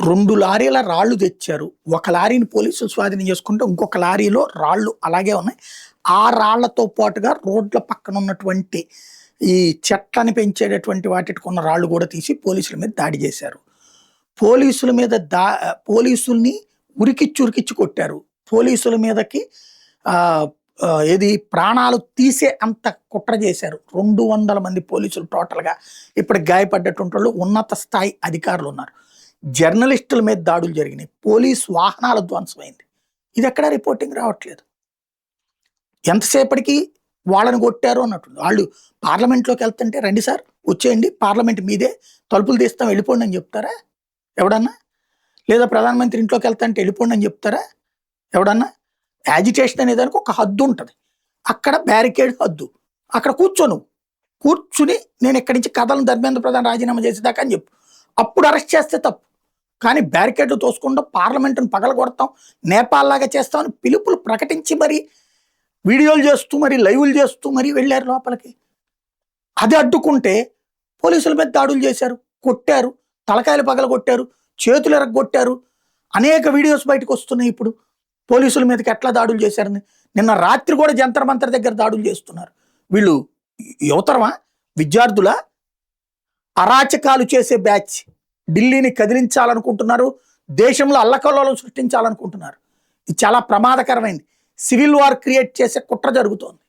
2 లారీల రాళ్ళు తెచ్చారు. ఒక లారీని పోలీసులు స్వాధీనం చేసుకుంటే, ఇంకొక లారీలో రాళ్ళు అలాగే ఉన్నాయి. ఆ రాళ్లతో పాటుగా రోడ్ల పక్కన ఉన్నటువంటి ఈ చెట్లని పెంచేటటువంటి వాటికున్న రాళ్ళు కూడా తీసి పోలీసుల మీద దాడి చేశారు. పోలీసుల మీద పోలీసుల్ని ఉరికిచ్చి కొట్టారు. పోలీసుల మీదకి ఏది ప్రాణాలు తీసే అంత కుట్ర చేశారు. 200 మంది పోలీసులు టోటల్గా ఇప్పుడు గాయపడ్డటువంటి వాళ్ళు ఉన్నత స్థాయి అధికారులు ఉన్నారు. జర్నలిస్టుల మీద దాడులు జరిగినాయి. పోలీస్ వాహనాల ధ్వంసమైంది. ఇది ఎక్కడా రిపోర్టింగ్ రావట్లేదు. ఎంతసేపటికి వాళ్ళని కొట్టారు అన్నట్టు. వాళ్ళు పార్లమెంట్లోకి వెళ్తుంటే రండి సార్ వచ్చేయండి, పార్లమెంట్ మీదే, తలుపులు తీస్తాం వెళ్ళిపోండి అని చెప్తారా ఎవడన్నా? లేదా ప్రధానమంత్రి ఇంట్లోకి వెళ్తాంటే వెళ్ళిపోండి అని చెప్తారా ఎవడన్నా? యాజిటేషన్ అనేదానికి ఒక హద్దు ఉంటుంది. అక్కడ బ్యారికేడ్ హద్దు. అక్కడ కూర్చుని నేను ఇక్కడి నుంచి కథలను ధర్మేంద్ర ప్రధాన్ రాజీనామా చేసేదాకా అని చెప్పు. అప్పుడు అరెస్ట్ చేస్తే తప్పు. కానీ బ్యారికేడ్లు తోసుకుంటాం, పార్లమెంటును పగలగొడతాం, నేపాల్ లాగా చేస్తామని పిలుపులు ప్రకటించి మరి వీడియోలు చేస్తూ మరి లైవ్లు చేస్తూ మరి వెళ్ళారు లోపలికి. అది అడ్డుకుంటే పోలీసుల మీద దాడులు చేశారు, కొట్టారు, తలకాయలు పగలగొట్టారు, చేతులు ఎరగొట్టారు. అనేక వీడియోస్ బయటకు వస్తున్నాయి. ఇప్పుడు పోలీసుల మీదకి ఎట్లా దాడులు చేశారని. నిన్న రాత్రి కూడా జంతర్ మంతర్ దగ్గర దాడులు చేస్తున్నారు. వీళ్ళు యువతరమా, విద్యార్థుల అరాచకాలు చేసే బ్యాచ్. ఢిల్లీని కదిలించాలనుకుంటున్నారు, దేశంలో అల్లకల్లోలం సృష్టించాలనుకుంటున్నారు. ఇది చాలా ప్రమాదకరమైంది. సివిల్ వార్ క్రియేట్ చేసే కుట్ర జరుగుతోంది.